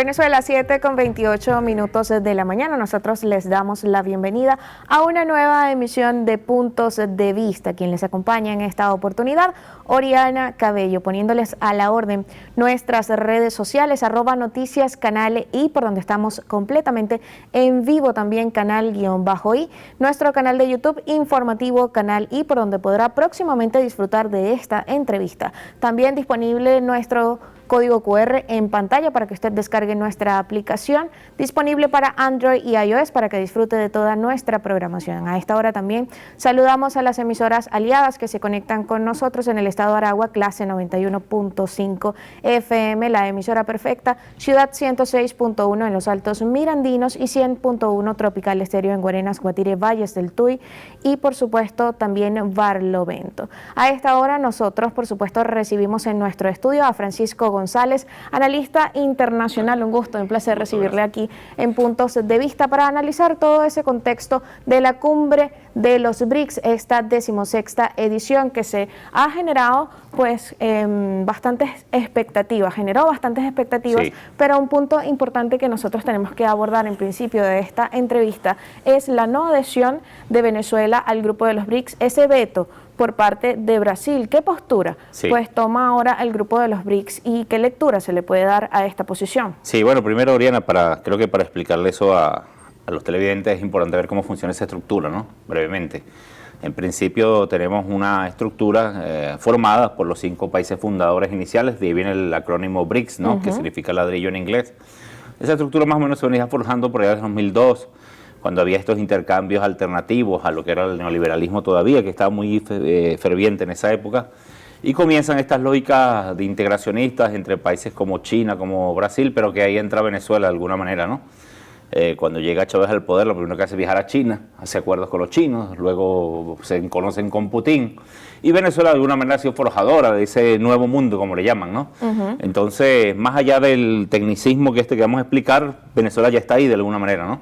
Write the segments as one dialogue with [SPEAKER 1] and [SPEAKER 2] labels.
[SPEAKER 1] Venezuela, 7:28 de la mañana. Nosotros les damos la bienvenida a una nueva emisión de Puntos de Vista. Quien les acompaña en esta oportunidad, Oriana Cabello, poniéndoles a la orden nuestras redes sociales, @noticias canal I, por donde estamos completamente en vivo, también canal_I, nuestro canal de YouTube informativo Canal I, por donde podrá próximamente disfrutar de esta entrevista. También disponible nuestro código QR en pantalla para que usted descargue nuestra aplicación, disponible para Android y iOS para que disfrute de toda nuestra programación. A esta hora también saludamos a las emisoras aliadas que se conectan con nosotros en el estado de Aragua, clase 91.5 FM, la emisora perfecta, Ciudad 106.1 en los Altos Mirandinos y 100.1 Tropical Estéreo en Guarenas, Guatire, Valles del Tuy y por supuesto también Barlovento. A esta hora nosotros por supuesto recibimos en nuestro estudio a Francisco González, analista internacional. Un gusto, un placer recibirle aquí en Puntos de Vista para analizar todo ese contexto de la cumbre de los BRICS, esta 16ª edición que se ha generado pues bastantes expectativas, sí. Pero un punto importante que nosotros tenemos que abordar en principio de esta entrevista es la no adhesión de Venezuela al grupo de los BRICS, ese veto por parte de Brasil. ¿Qué postura pues toma ahora el grupo de los BRICS y qué lectura se le puede dar a esta posición?
[SPEAKER 2] Sí, bueno, primero, Oriana, creo que para explicarle eso a los televidentes es importante ver cómo funciona esa estructura, ¿no? Brevemente. En principio tenemos una estructura formada por los 5 países fundadores iniciales, de ahí viene el acrónimo BRICS, ¿no? Que significa ladrillo en inglés. Esa estructura más o menos se venía forjando por allá de 2002, cuando había estos intercambios alternativos a lo que era el neoliberalismo todavía, que estaba muy ferviente en esa época, y comienzan estas lógicas de integracionistas entre países como China, como Brasil, pero que ahí entra Venezuela de alguna manera, ¿no? Cuando llega Chávez al poder, lo primero que hace es viajar a China, hace acuerdos con los chinos, luego se conocen con Putin, y Venezuela de alguna manera ha sido forjadora de ese nuevo mundo, como le llaman, ¿no? Entonces, más allá del tecnicismo que vamos a explicar, Venezuela ya está ahí de alguna manera, ¿no?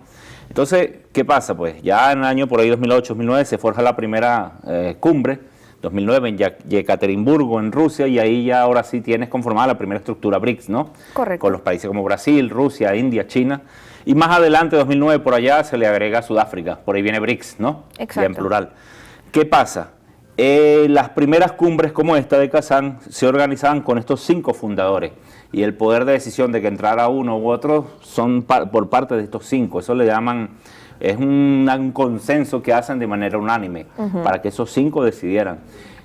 [SPEAKER 2] Entonces, ¿qué pasa? Pues ya en el año por ahí 2008-2009 se forja la primera cumbre, 2009 en Yekaterinburgo, en Rusia, y ahí ya ahora sí tienes conformada la primera estructura BRICS, ¿no?
[SPEAKER 1] Correcto.
[SPEAKER 2] Con los países como Brasil, Rusia, India, China, y más adelante, 2009 por allá, se le agrega Sudáfrica, por ahí viene BRICS, ¿no?
[SPEAKER 1] Exacto.
[SPEAKER 2] Ya en plural. ¿Qué pasa? Las primeras cumbres como esta de Kazán se organizaban con estos 5 fundadores y el poder de decisión de que entrara uno u otro son por parte de estos 5, eso le llaman, es un consenso que hacen de manera unánime para que esos 5 decidieran.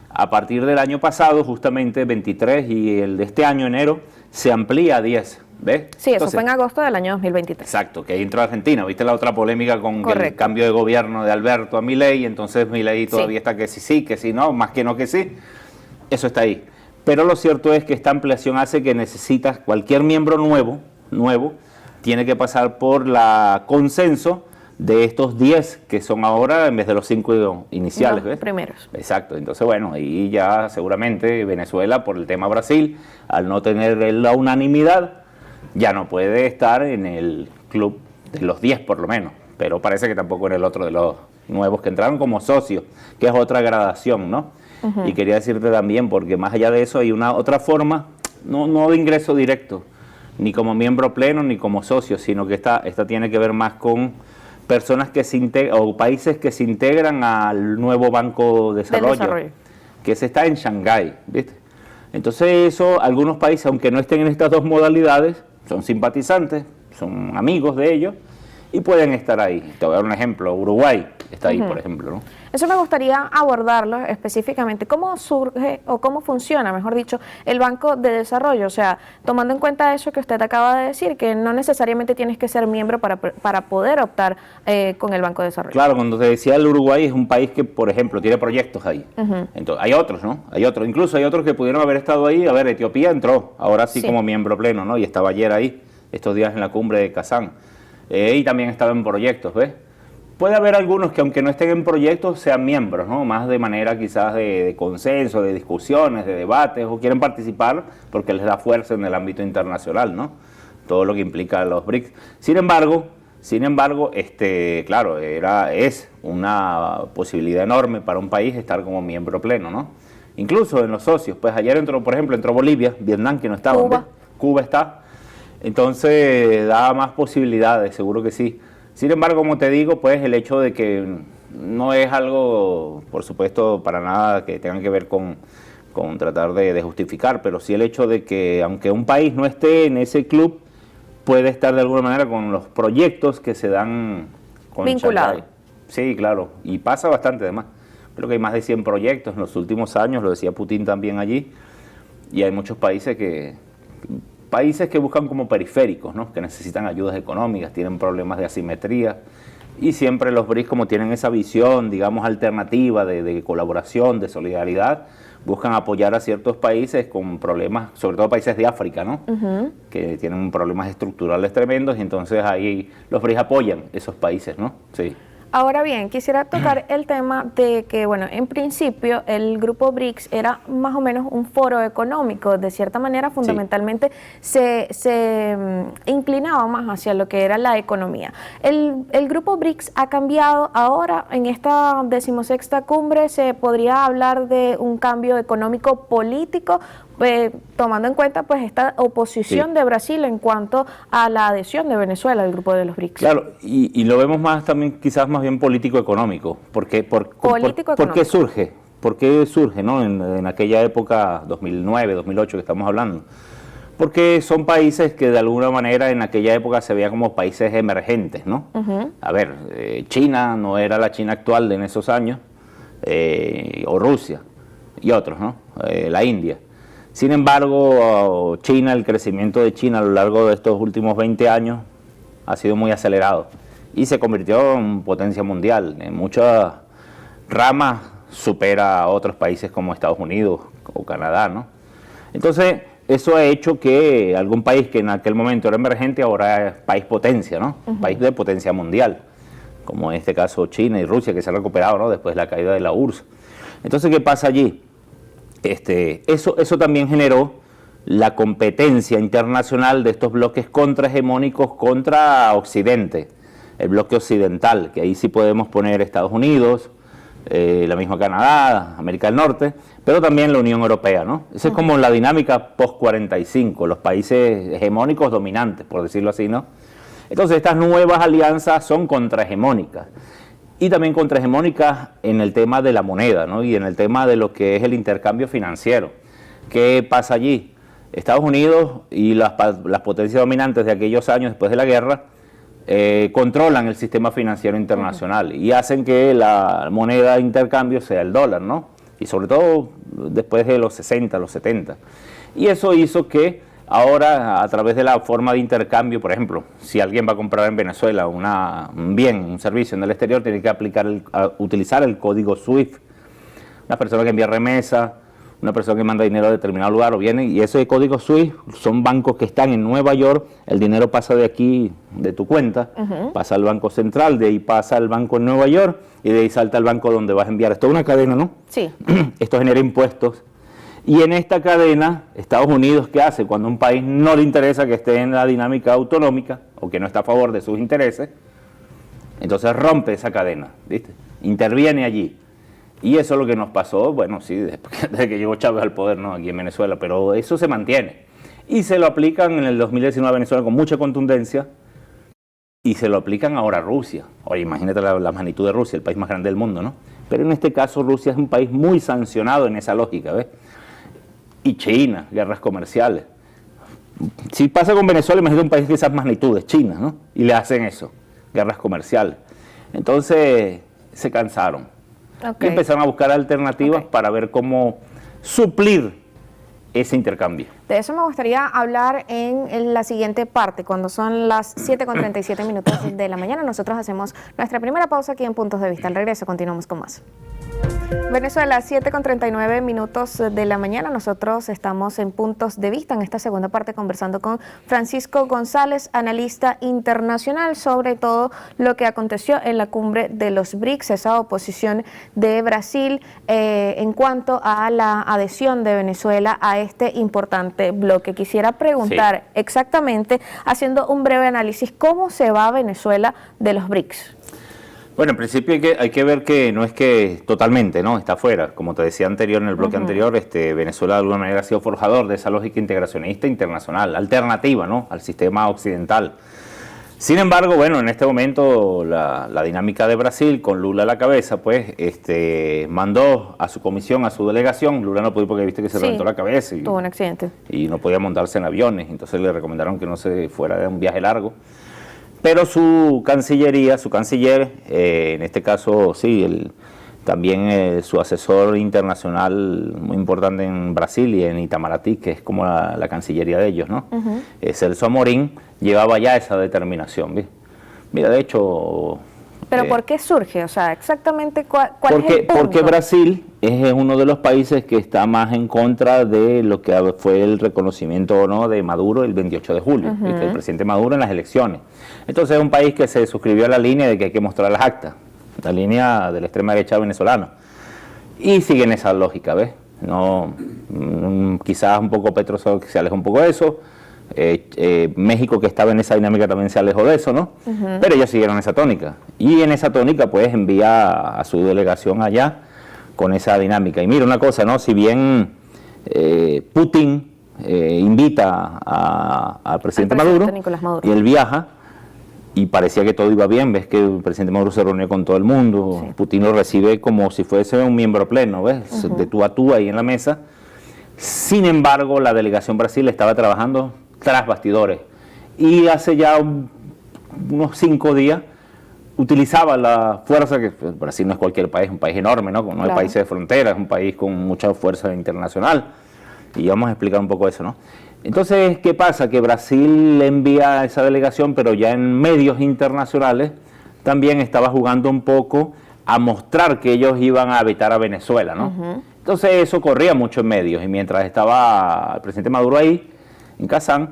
[SPEAKER 2] A partir del año pasado, justamente 23 y el de este año, enero, se amplía a 10. ¿Ves?
[SPEAKER 1] Sí, eso fue en agosto del año 2023.
[SPEAKER 2] Exacto, que ahí entró Argentina. ¿Viste la otra polémica con el cambio de gobierno de Alberto a Milei? Entonces Milei todavía está que sí, que sí, no, más que sí. Eso está ahí. Pero lo cierto es que esta ampliación hace que necesitas, cualquier miembro nuevo, tiene que pasar por la consenso de estos 10 que son ahora en vez de los 5 iniciales.
[SPEAKER 1] Los primeros.
[SPEAKER 2] Exacto, entonces bueno, ahí ya seguramente Venezuela por el tema Brasil, al no tener la unanimidad, ya no puede estar en el club de los 10 por lo menos, pero parece que tampoco en el otro de los nuevos que entraron como socios, que es otra gradación, ¿no? Y quería decirte también, porque más allá de eso hay una otra forma, no de ingreso directo, ni como miembro pleno ni como socio, sino que esta tiene que ver más con personas que se integran, o países que se integran al nuevo Banco de Desarrollo, que se está en Shanghái, ¿viste? Entonces eso, algunos países, aunque no estén en estas dos modalidades, son simpatizantes, son amigos de ellos y pueden estar ahí. Te voy a dar un ejemplo, Uruguay está ahí, por ejemplo, ¿no?
[SPEAKER 1] Eso me gustaría abordarlo específicamente. ¿Cómo surge o cómo funciona, mejor dicho, el Banco de Desarrollo? O sea, tomando en cuenta eso que usted acaba de decir, que no necesariamente tienes que ser miembro para poder optar con el Banco de Desarrollo.
[SPEAKER 2] Claro, cuando te decía el Uruguay es un país que, por ejemplo, tiene proyectos ahí. Entonces, hay otros, ¿no? Incluso hay otros que pudieron haber estado ahí. A ver, Etiopía entró, ahora sí como miembro pleno, ¿no? Y estaba ayer ahí, estos días en la cumbre de Kazán. Y también estaba en proyectos, ¿ves? Puede haber algunos que aunque no estén en proyectos sean miembros, ¿no? Más de manera quizás de consenso, de discusiones, de debates, o quieren participar porque les da fuerza en el ámbito internacional, ¿no? Todo lo que implica los BRICS. Sin embargo, claro, es una posibilidad enorme para un país estar como miembro pleno, ¿no? Incluso en los socios, pues ayer entró, por ejemplo, entró Bolivia, Vietnam, que no estaba, Cuba está. Entonces da más posibilidades, seguro que sí. Sin embargo, como te digo, pues el hecho de que no es algo, por supuesto, para nada que tenga que ver con tratar de justificar, pero sí el hecho de que aunque un país no esté en ese club, puede estar de alguna manera con los proyectos que se dan con
[SPEAKER 1] vinculado.
[SPEAKER 2] Shanghái. Sí, claro, y pasa bastante además. Creo que hay más de 100 proyectos en los últimos años, lo decía Putin también allí, y hay muchos países que buscan como periféricos, ¿no? Que necesitan ayudas económicas, tienen problemas de asimetría, y siempre los BRICS, como tienen esa visión, digamos, alternativa de colaboración, de solidaridad, buscan apoyar a ciertos países con problemas, sobre todo países de África, ¿no? Que tienen problemas estructurales tremendos, y entonces ahí los BRICS apoyan esos países, ¿no? Sí.
[SPEAKER 1] Ahora bien, quisiera tocar el tema de que, bueno, en principio el grupo BRICS era más o menos un foro económico, de cierta manera fundamentalmente se inclinaba más hacia lo que era la economía. El grupo BRICS ha cambiado ahora, en esta 16ª cumbre se podría hablar de un cambio económico político, tomando en cuenta pues esta oposición de Brasil en cuanto a la adhesión de Venezuela al grupo de los BRICS.
[SPEAKER 2] Claro, y lo vemos más también, quizás más bien político-económico. ¿Por qué surge? ¿Por qué surge, no? En aquella época, 2009, 2008 que estamos hablando. Porque son países que de alguna manera en aquella época se veían como países emergentes, ¿no? A ver, China no era la China actual de en esos años, o Rusia, y otros, ¿no? La India. Sin embargo, China, el crecimiento de China a lo largo de estos últimos 20 años ha sido muy acelerado y se convirtió en potencia mundial. En muchas ramas supera a otros países como Estados Unidos o Canadá, ¿no? Entonces, eso ha hecho que algún país que en aquel momento era emergente ahora es país potencia, ¿no? País de potencia mundial, como en este caso China y Rusia, que se han recuperado, ¿no? Después de la caída de la URSS. Entonces, ¿qué pasa allí? Eso también generó la competencia internacional de estos bloques contrahegemónicos contra Occidente, el bloque occidental, que ahí sí podemos poner Estados Unidos, la misma Canadá, América del Norte, pero también la Unión Europea, ¿no? Esa es como la dinámica post-45, los países hegemónicos dominantes, por decirlo así, ¿no? Entonces estas nuevas alianzas son contrahegemónicas. Y también contrahegemónicas en el tema de la moneda, ¿no? Y en el tema de lo que es el intercambio financiero. ¿Qué pasa allí? Estados Unidos y las potencias dominantes de aquellos años después de la guerra controlan el sistema financiero internacional y hacen que la moneda de intercambio sea el dólar, ¿no? Y sobre todo después de los 60, los 70. Y eso hizo que ahora, a través de la forma de intercambio, por ejemplo, si alguien va a comprar en Venezuela un bien, un servicio en el exterior, tiene que utilizar el código SWIFT. Una persona que envía remesa, una persona que manda dinero a determinado lugar o viene, y ese código SWIFT son bancos que están en Nueva York, el dinero pasa de aquí, de tu cuenta, pasa al Banco Central, de ahí pasa al banco en Nueva York, y de ahí salta al banco donde vas a enviar. Esto es una cadena, ¿no?
[SPEAKER 1] Sí.
[SPEAKER 2] Esto genera impuestos. Y en esta cadena, Estados Unidos, ¿qué hace? Cuando a un país no le interesa que esté en la dinámica autonómica o que no está a favor de sus intereses, entonces rompe esa cadena, ¿viste? Interviene allí. Y eso es lo que nos pasó, bueno, sí, desde que llegó Chávez al poder, ¿no? Aquí en Venezuela, pero eso se mantiene. Y se lo aplican en el 2019 a Venezuela con mucha contundencia y se lo aplican ahora a Rusia. Oye, imagínate la magnitud de Rusia, el país más grande del mundo, ¿no? Pero en este caso Rusia es un país muy sancionado en esa lógica, ¿ves? Y China, guerras comerciales. Si pasa con Venezuela, imagínate un país de esas magnitudes, China, ¿no? Y le hacen eso, guerras comerciales. Entonces se cansaron. Y empezaron a buscar alternativas para ver cómo suplir ese intercambio.
[SPEAKER 1] De eso me gustaría hablar en la siguiente parte, cuando son las 7:37 de la mañana. Nosotros hacemos nuestra primera pausa aquí en Puntos de Vista. Al regreso continuamos con más. Venezuela, 7:39 de la mañana. Nosotros estamos en Puntos de Vista, en esta segunda parte, conversando con Francisco González, analista internacional, sobre todo lo que aconteció en la cumbre de los BRICS, esa oposición de Brasil en cuanto a la adhesión de Venezuela a este importante bloque. Quisiera preguntar exactamente, haciendo un breve análisis, ¿cómo se va Venezuela de los BRICS?
[SPEAKER 2] Bueno, en principio hay que ver que no es que totalmente, ¿no? Está fuera. Como te decía anterior, en el bloque anterior, Venezuela de alguna manera ha sido forjador de esa lógica integracionista internacional, alternativa, ¿no? Al sistema occidental. Sin embargo, bueno, en este momento la dinámica de Brasil, con Lula a la cabeza, pues, mandó a su comisión, a su delegación. Lula no pudo porque viste que se reventó la cabeza.
[SPEAKER 1] Tuvo un accidente.
[SPEAKER 2] Y no podía montarse en aviones, entonces le recomendaron que no se fuera de un viaje largo. Pero su cancillería, su canciller, en este caso, sí, también su asesor internacional muy importante en Brasil y en Itamaraty, que es como la cancillería de ellos, ¿no? Celso Amorín, llevaba ya esa determinación, ¿ves? Mira, de hecho...
[SPEAKER 1] ¿Pero por qué surge? O sea, exactamente cuál es el punto.
[SPEAKER 2] Porque Brasil es uno de los países que está más en contra de lo que fue el reconocimiento, ¿no?, de Maduro el 28 de julio, el presidente Maduro en las elecciones. Entonces es un país que se suscribió a la línea de que hay que mostrar las actas, la línea de la extrema derecha venezolana. Y siguen esa lógica, ¿ves? No, quizás un poco Petro se aleja un poco de eso. México, que estaba en esa dinámica, también se alejó de eso, ¿no? Pero ellos siguieron esa tónica. Y en esa tónica, pues, envía a su delegación allá con esa dinámica. Y mira una cosa, ¿no? Si bien Putin invita al presidente Maduro, y él viaja, y parecía que todo iba bien, ves que el presidente Maduro se reunió con todo el mundo, Putin lo recibe como si fuese un miembro pleno, ¿ves? De tú a tú ahí en la mesa. Sin embargo, la delegación Brasil estaba trabajando tras bastidores, y hace ya unos 5 días utilizaba la fuerza, que Brasil no es cualquier país, es un país enorme, ¿no? No hay países de frontera, es un país con mucha fuerza internacional, y vamos a explicar un poco eso, ¿no? Entonces, ¿qué pasa? Que Brasil envía esa delegación, pero ya en medios internacionales también estaba jugando un poco a mostrar que ellos iban a vetar a Venezuela, ¿no? Entonces eso corría mucho en medios, y mientras estaba el presidente Maduro ahí, en Kazán,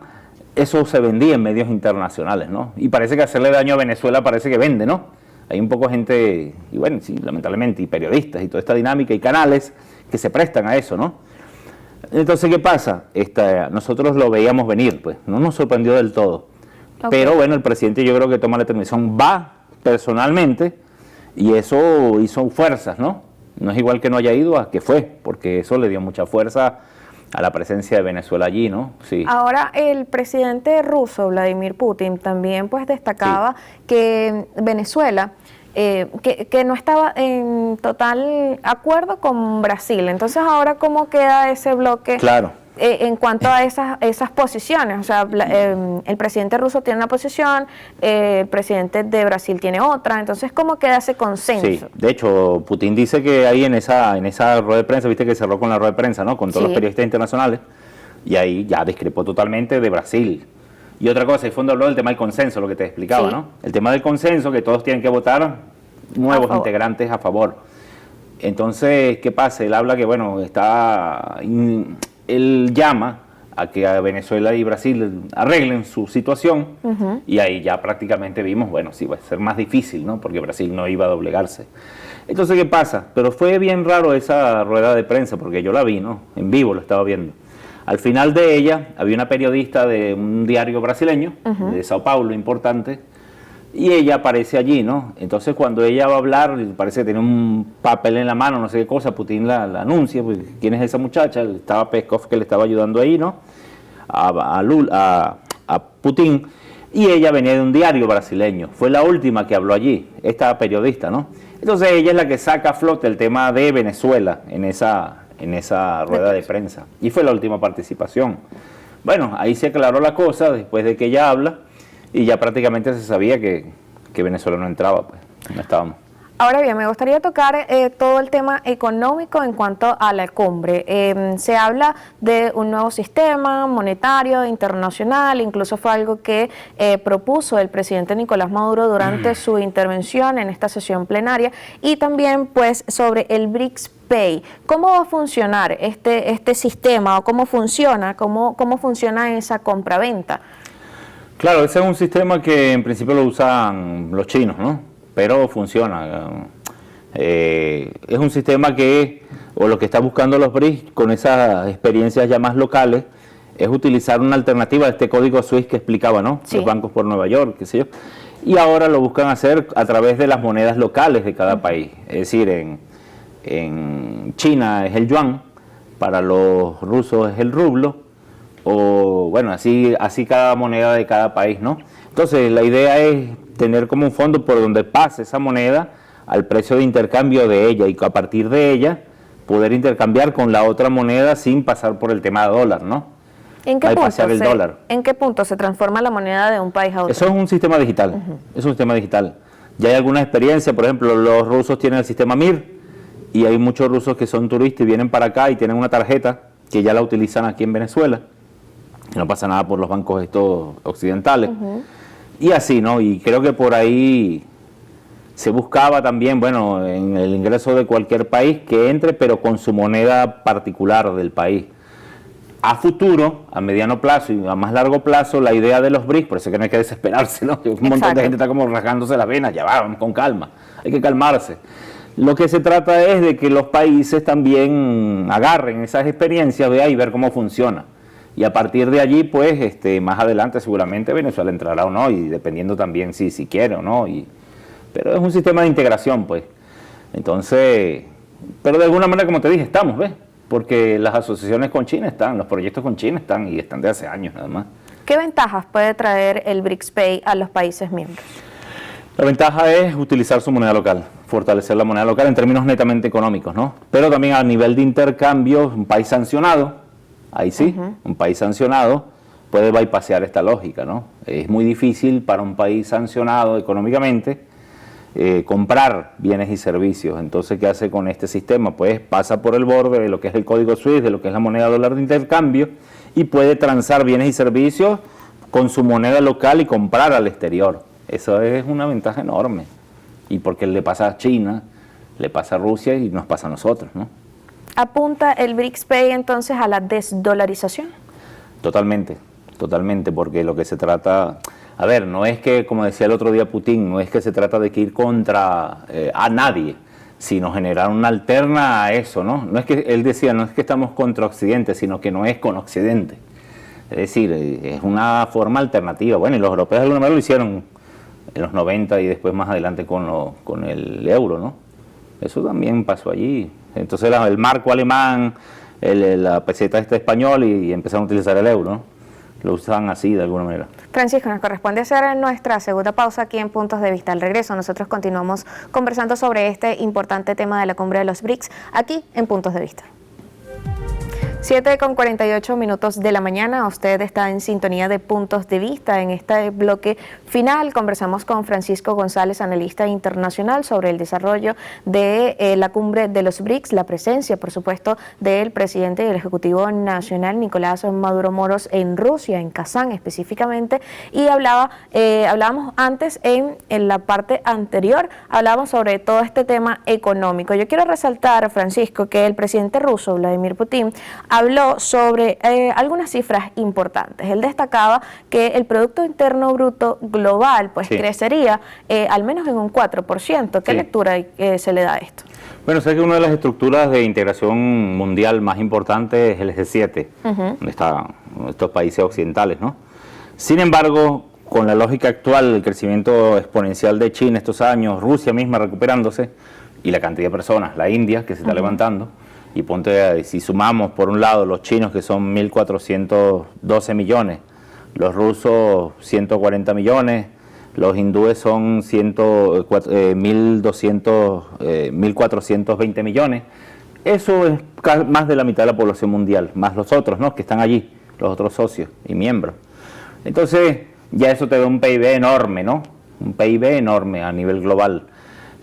[SPEAKER 2] eso se vendía en medios internacionales, ¿no? Y parece que hacerle daño a Venezuela parece que vende, ¿no? Hay un poco gente, y bueno, sí, lamentablemente, y periodistas, y toda esta dinámica, y canales que se prestan a eso, ¿no? Entonces, ¿qué pasa? Nosotros lo veíamos venir, pues, no nos sorprendió del todo. Pero bueno, el presidente, yo creo que toma la determinación, va personalmente, y eso hizo fuerzas, ¿no? No es igual que no haya ido a que fue, porque eso le dio mucha fuerza a la presencia de Venezuela allí, ¿no? Sí.
[SPEAKER 1] Ahora, el presidente ruso, Vladimir Putin, también pues destacaba que Venezuela, que no estaba en total acuerdo con Brasil. Entonces, ahora, ¿cómo queda ese bloque?
[SPEAKER 2] Claro.
[SPEAKER 1] En cuanto a esas posiciones? O sea, el presidente ruso tiene una posición, el presidente de Brasil tiene otra, entonces, ¿cómo queda ese consenso?
[SPEAKER 2] Sí, de hecho, Putin dice que ahí en esa rueda de prensa, viste que cerró con la rueda de prensa, ¿no? Con todos los periodistas internacionales, y ahí ya discrepó totalmente de Brasil. Y otra cosa, el fondo habló del tema del consenso, lo que te explicaba, ¿no? El tema del consenso, que todos tienen que votar nuevos integrantes a favor. Entonces, ¿qué pasa? Él habla que, bueno, él llama a que a Venezuela y Brasil arreglen su situación, y ahí ya prácticamente vimos, bueno, sí va a ser más difícil, ¿no? Porque Brasil no iba a doblegarse. Entonces, ¿qué pasa? Pero fue bien raro esa rueda de prensa, porque yo la vi, ¿no? En vivo lo estaba viendo. Al final de ella había una periodista de un diario brasileño, de Sao Paulo, importante, y ella aparece allí, ¿no? Entonces, cuando ella va a hablar, parece que tiene un papel en la mano, no sé qué cosa, Putin la anuncia, pues, ¿quién es esa muchacha? Estaba Peskov, que le estaba ayudando ahí, ¿no? A Putin, y ella venía de un diario brasileño, fue la última que habló allí, esta periodista, ¿no? Entonces, ella es la que saca a flote el tema de Venezuela en esa rueda de prensa, y fue la última participación. Bueno, ahí se aclaró la cosa, después de que ella habla, y ya prácticamente se sabía que Venezuela no entraba, pues, no estábamos.
[SPEAKER 1] Ahora bien, me gustaría tocar todo el tema económico en cuanto a la cumbre. Se habla de un nuevo sistema monetario internacional, incluso fue algo que propuso el presidente Nicolás Maduro durante su intervención en esta sesión plenaria, y también pues sobre el BRICS Pay. ¿Cómo va a funcionar este sistema, o cómo funciona esa compraventa?
[SPEAKER 2] Claro, ese es un sistema que en principio lo usan los chinos, ¿no? Pero funciona. Es un sistema o lo que está buscando los BRICS con esas experiencias ya más locales, es utilizar una alternativa a este código SWIFT que explicaba, ¿no? Sí. Los bancos por Nueva York, qué sé yo. y ahora lo buscan hacer a través de las monedas locales de cada país. Es decir, en China es el yuan, para los rusos es el rublo, o bueno, así cada moneda de cada país, ¿no? Entonces la idea es tener como un fondo por donde pase esa moneda al precio de intercambio de ella, y a partir de ella poder intercambiar con la otra moneda sin pasar por el tema de dólar, ¿no?
[SPEAKER 1] ¿En qué punto se transforma la moneda de un país a otro?
[SPEAKER 2] Eso es un sistema digital, es un sistema digital. Ya hay alguna experiencia, por ejemplo, los rusos tienen el sistema MIR, y hay muchos rusos que son turistas y vienen para acá y tienen una tarjeta que ya la utilizan aquí en Venezuela, y no pasa nada por los bancos estos occidentales. Y así, ¿no? Y creo que por ahí se buscaba también, bueno, en el ingreso de cualquier país que entre, pero con su moneda particular del país. A futuro, a mediano plazo y a más largo plazo, la idea de los BRICS, por eso que no hay que desesperarse, ¿no? Un montón de gente está como rasgándose las venas, ya vamos con calma, hay que calmarse. Lo que se trata es de que los países también agarren esas experiencias, vean y ver cómo funciona. Y a partir de allí, pues, más adelante seguramente Venezuela entrará o no, y dependiendo también si quiere o no. Pero es un sistema de integración, pues. Entonces, pero de alguna manera, como te dije, estamos, ¿ves? Porque las asociaciones con China están, los proyectos con China están, y están de hace años nada más.
[SPEAKER 1] ¿Qué ventajas puede traer el BRICS Pay a los países miembros?
[SPEAKER 2] La ventaja es utilizar su moneda local, fortalecer la moneda local en términos netamente económicos, ¿no? Pero también a nivel de intercambio, un país sancionado, ahí sí, un país sancionado puede bypassear esta lógica, ¿no? Es muy difícil para un país sancionado económicamente comprar bienes y servicios. Entonces, ¿qué hace con este sistema? Pues pasa por el borde de lo que es el código SWIFT, de lo que es la moneda dólar de intercambio, y puede transar bienes y servicios con su moneda local y comprar al exterior. Eso es una ventaja enorme. Y porque le pasa a China, le pasa a Rusia y nos pasa a nosotros, ¿no?
[SPEAKER 1] ¿Apunta el BRICS Pay entonces a la desdolarización?
[SPEAKER 2] Totalmente, totalmente, porque lo que se trata... A ver, no es que, como decía el otro día Putin, no es que se trata de que ir contra a nadie, sino generar una alterna a eso, ¿no? No es que, él decía, no es que estamos contra Occidente, sino que no es con Occidente. Es decir, es una forma alternativa. Bueno, y los europeos de alguna manera lo hicieron en los 90 y después más adelante con el euro, ¿no? Eso también pasó allí. Entonces el marco alemán, la peseta español y empezaron a utilizar el euro, ¿no? Lo usaban así de alguna manera.
[SPEAKER 1] Francisco, nos corresponde hacer nuestra segunda pausa aquí en Puntos de Vista. Al regreso nosotros continuamos conversando sobre este importante tema de la cumbre de los BRICS aquí en Puntos de Vista. 7:48 de la mañana, usted está en sintonía de Puntos de Vista. En este bloque final conversamos con Francisco González, analista internacional, sobre el desarrollo de la cumbre de los BRICS, la presencia, por supuesto, del presidente del Ejecutivo Nacional, Nicolás Maduro Moros, en Rusia, en Kazán específicamente, y hablábamos antes en la parte anterior, hablábamos sobre todo este tema económico. Yo quiero resaltar, Francisco, que el presidente ruso, Vladimir Putin, habló sobre algunas cifras importantes. Él destacaba que el Producto Interno Bruto global crecería al menos en un 4%. ¿Qué lectura se le da a esto?
[SPEAKER 2] Bueno, sé que una de las estructuras de integración mundial más importantes es el G7, donde están estos países occidentales, ¿no? Sin embargo, con la lógica actual, el crecimiento exponencial de China estos años, Rusia misma recuperándose, y la cantidad de personas, la India que se está levantando, y ponte, si sumamos por un lado los chinos, que son 1.412 millones, los rusos 140 millones, los hindúes son 1.420 millones, eso es más de la mitad de la población mundial, más los otros, ¿no?, que están allí, los otros socios y miembros. Entonces ya eso te da un PIB enorme, ¿no?, un PIB enorme a nivel global.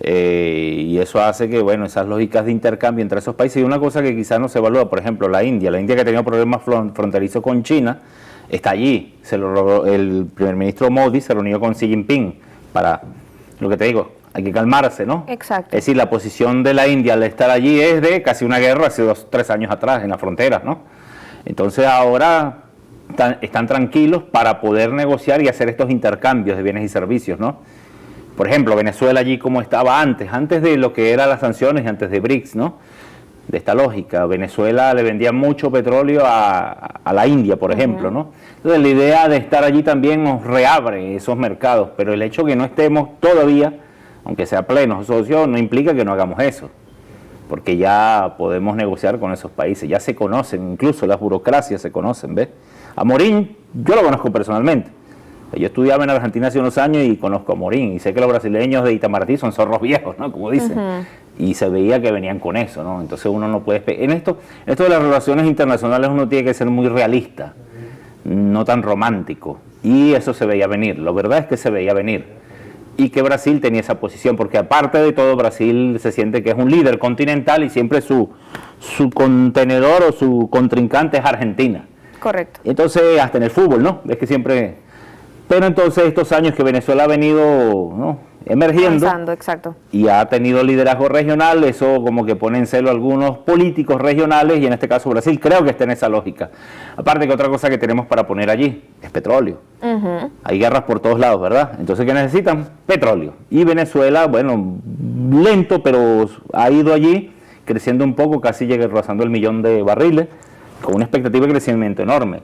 [SPEAKER 2] Y eso hace que, bueno, esas lógicas de intercambio entre esos países, y una cosa que quizás no se evalúa, por ejemplo, la India que tenía problemas fronterizos con China, está allí. El primer ministro Modi se reunió con Xi Jinping para, lo que te digo, hay que calmarse, ¿no?
[SPEAKER 1] Exacto.
[SPEAKER 2] Es decir, la posición de la India al estar allí es de casi una guerra hace 2 o 3 años atrás en la frontera, ¿no? Entonces ahora están tranquilos para poder negociar y hacer estos intercambios de bienes y servicios, ¿no? Por ejemplo, Venezuela allí como estaba antes de lo que eran las sanciones y antes de BRICS, ¿no? de esta lógica. Venezuela le vendía mucho petróleo a la India, por ejemplo, ¿no? Entonces la idea de estar allí también nos reabre esos mercados, pero el hecho que no estemos todavía, aunque sea plenos socios, no implica que no hagamos eso, porque ya podemos negociar con esos países, ya se conocen, incluso las burocracias se conocen, ¿ves? A Morín yo lo conozco personalmente. Yo estudiaba en Argentina hace unos años y conozco a Morín, y sé que los brasileños de Itamaraty son zorros viejos, ¿no? Como dicen. Y se veía que venían con eso, ¿no? Entonces uno no puede... En esto de las relaciones internacionales uno tiene que ser muy realista, no tan romántico. Y eso se veía venir, la verdad es que se veía venir. Y que Brasil tenía esa posición, porque aparte de todo Brasil se siente que es un líder continental y siempre su contenedor o su contrincante es Argentina.
[SPEAKER 1] Correcto.
[SPEAKER 2] Entonces, hasta en el fútbol, ¿no? Es que siempre... Pero entonces estos años que Venezuela ha venido, ¿no?, emergiendo,
[SPEAKER 1] avanzando, exacto,
[SPEAKER 2] y ha tenido liderazgo regional, eso como que pone en celo a algunos políticos regionales, y en este caso Brasil creo que está en esa lógica. Aparte que otra cosa que tenemos para poner allí es petróleo. Hay guerras por todos lados, ¿verdad? Entonces, ¿qué necesitan? Petróleo. Y Venezuela, bueno, lento, pero ha ido allí creciendo un poco, casi llega rozando el 1.000.000 de barriles, con una expectativa de crecimiento enorme.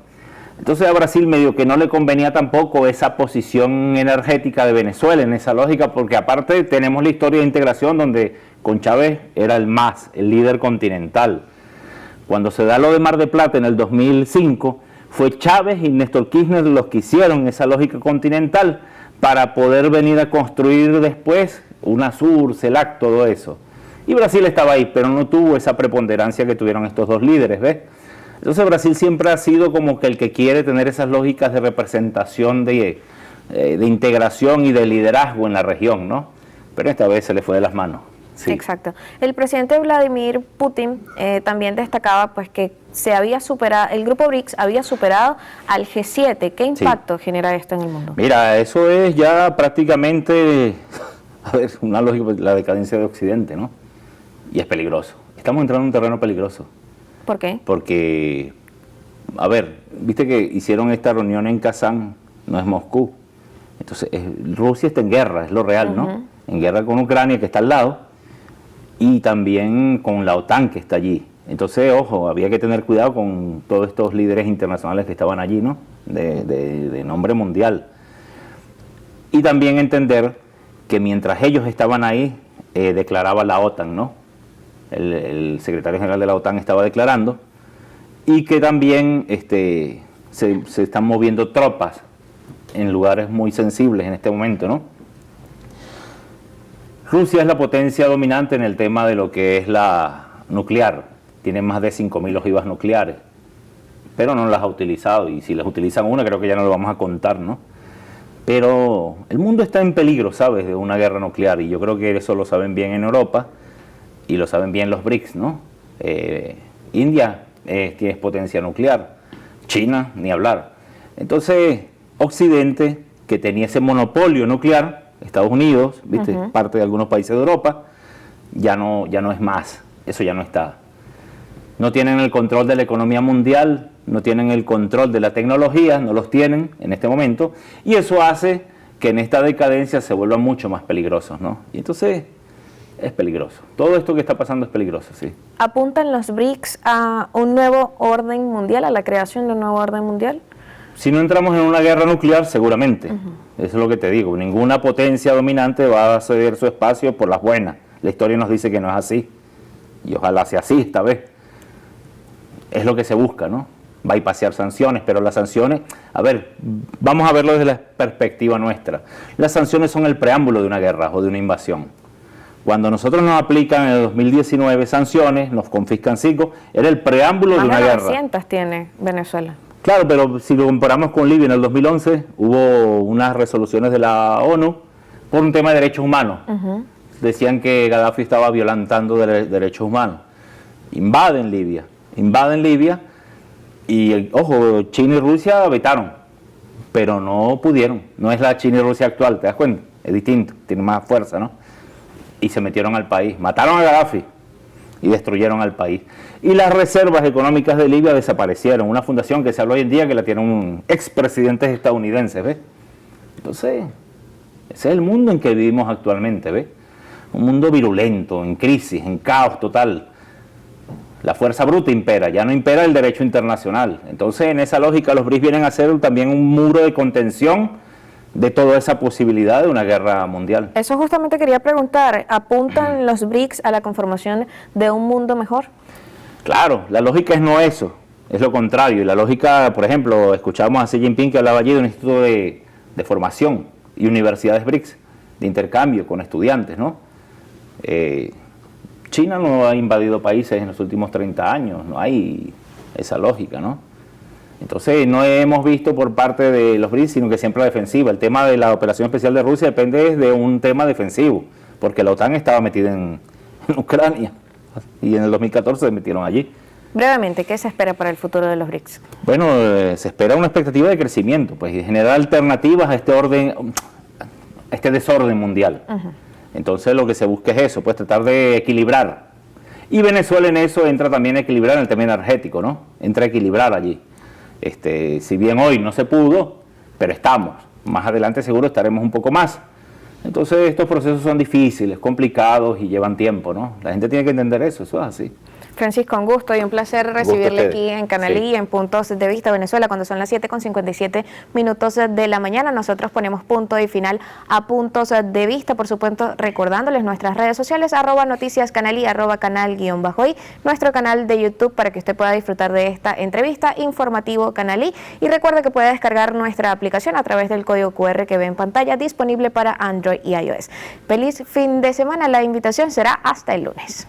[SPEAKER 2] Entonces a Brasil medio que no le convenía tampoco esa posición energética de Venezuela en esa lógica, porque aparte tenemos la historia de integración donde con Chávez era el líder continental. Cuando se da lo de Mar del Plata en el 2005, fue Chávez y Néstor Kirchner los que hicieron esa lógica continental para poder venir a construir después UNASUR, CELAC, todo eso. Y Brasil estaba ahí, pero no tuvo esa preponderancia que tuvieron estos dos líderes, ¿ves? Entonces Brasil siempre ha sido como que el que quiere tener esas lógicas de representación, de integración y de liderazgo en la región, ¿no? Pero esta vez se le fue de las manos. Sí.
[SPEAKER 1] Exacto. El presidente Vladimir Putin también destacaba pues que el grupo BRICS había superado al G7. ¿Qué impacto genera esto en el mundo?
[SPEAKER 2] Mira, eso es ya prácticamente, a ver, una lógica, la decadencia de Occidente, ¿no? Y es peligroso. Estamos entrando en un terreno peligroso.
[SPEAKER 1] ¿Por qué?
[SPEAKER 2] Porque, a ver, viste que hicieron esta reunión en Kazán, no es Moscú. Entonces, Rusia está en guerra, es lo real, ¿no? En guerra con Ucrania, que está al lado, y también con la OTAN, que está allí. Entonces, ojo, había que tener cuidado con todos estos líderes internacionales que estaban allí, ¿no? De nombre mundial. Y también entender que mientras ellos estaban ahí, declaraba la OTAN, ¿no? El secretario general de la OTAN estaba declarando, y que también se están moviendo tropas en lugares muy sensibles en este momento, ¿no? Rusia es la potencia dominante en el tema de lo que es la nuclear, tiene más de 5.000 ojivas nucleares, pero no las ha utilizado, y si las utilizan una creo que ya no lo vamos a contar, ¿no? Pero el mundo está en peligro, ¿sabes?, de una guerra nuclear, y yo creo que eso lo saben bien en Europa, y lo saben bien los BRICS, ¿no? India tiene potencia nuclear, China, ni hablar. Entonces, Occidente, que tenía ese monopolio nuclear, Estados Unidos, ¿viste? Parte de algunos países de Europa, ya no es más, eso ya no está. No tienen el control de la economía mundial, no tienen el control de la tecnología, no los tienen en este momento, y eso hace que en esta decadencia se vuelvan mucho más peligrosos, ¿no? Y entonces es peligroso. Todo esto que está pasando es peligroso, sí.
[SPEAKER 1] ¿Apuntan los BRICS a un nuevo orden mundial, a la creación de un nuevo orden mundial?
[SPEAKER 2] Si no entramos en una guerra nuclear, seguramente. Eso es lo que te digo. Ninguna potencia dominante va a ceder su espacio por las buenas. La historia nos dice que no es así. Y ojalá sea así esta vez. Es lo que se busca, ¿no? Bypassear sanciones, pero las sanciones, a ver, vamos a verlo desde la perspectiva nuestra. Las sanciones son el preámbulo de una guerra o de una invasión. Cuando nosotros nos aplican en el 2019 sanciones, nos confiscan 5, era el preámbulo de una guerra.
[SPEAKER 1] Más de 900 tiene Venezuela.
[SPEAKER 2] Claro, pero si lo comparamos con Libia en el 2011, hubo unas resoluciones de la ONU por un tema de derechos humanos. Decían que Gaddafi estaba violentando derechos humanos. Invaden Libia y, ojo, China y Rusia vetaron, pero no pudieron. No es la China y Rusia actual, ¿te das cuenta? Es distinto, tiene más fuerza, ¿no? Y se metieron al país, mataron a Gaddafi y destruyeron al país. Y las reservas económicas de Libia desaparecieron, una fundación que se habla hoy en día que la tiene un expresidente estadounidense, ¿ves? Entonces, ese es el mundo en que vivimos actualmente, ¿ves? Un mundo virulento, en crisis, en caos total. La fuerza bruta impera, ya no impera el derecho internacional. Entonces, en esa lógica, los BRICS vienen a ser también un muro de contención de toda esa posibilidad de una guerra mundial.
[SPEAKER 1] Eso justamente quería preguntar, ¿apuntan los BRICS a la conformación de un mundo mejor?
[SPEAKER 2] Claro, la lógica es no eso, es lo contrario. Y la lógica, por ejemplo, escuchamos a Xi Jinping que hablaba allí de un instituto de formación y universidades BRICS, de intercambio con estudiantes, ¿no? China no ha invadido países en los últimos 30 años, no hay esa lógica, ¿no? Entonces no hemos visto por parte de los BRICS, sino que siempre la defensiva. El tema de la operación especial de Rusia depende de un tema defensivo, porque la OTAN estaba metida en Ucrania y en el 2014 se metieron allí.
[SPEAKER 1] Brevemente, ¿qué se espera para el futuro de los BRICS?
[SPEAKER 2] Bueno, se espera una expectativa de crecimiento, pues, y generar alternativas a este orden, a este desorden mundial. Entonces lo que se busca es eso, pues tratar de equilibrar. Y Venezuela en eso entra también a equilibrar en el tema energético, ¿no? Entra a equilibrar allí. Si bien hoy no se pudo, pero estamos. Más adelante seguro estaremos un poco más. Entonces estos procesos son difíciles, complicados y llevan tiempo, ¿no? La gente tiene que entender eso es así.
[SPEAKER 1] Francisco, un gusto y un placer recibirle aquí en Canalí, en Puntos de Vista Venezuela, cuando son las 7:57 de la mañana. Nosotros ponemos punto y final a Puntos de Vista, por supuesto, recordándoles nuestras redes sociales, @noticiascanalí, @canal_i, nuestro canal de YouTube para que usted pueda disfrutar de esta entrevista, Informativo Canalí, y recuerde que puede descargar nuestra aplicación a través del código QR que ve en pantalla, disponible para Android y iOS. Feliz fin de semana, la invitación será hasta el lunes.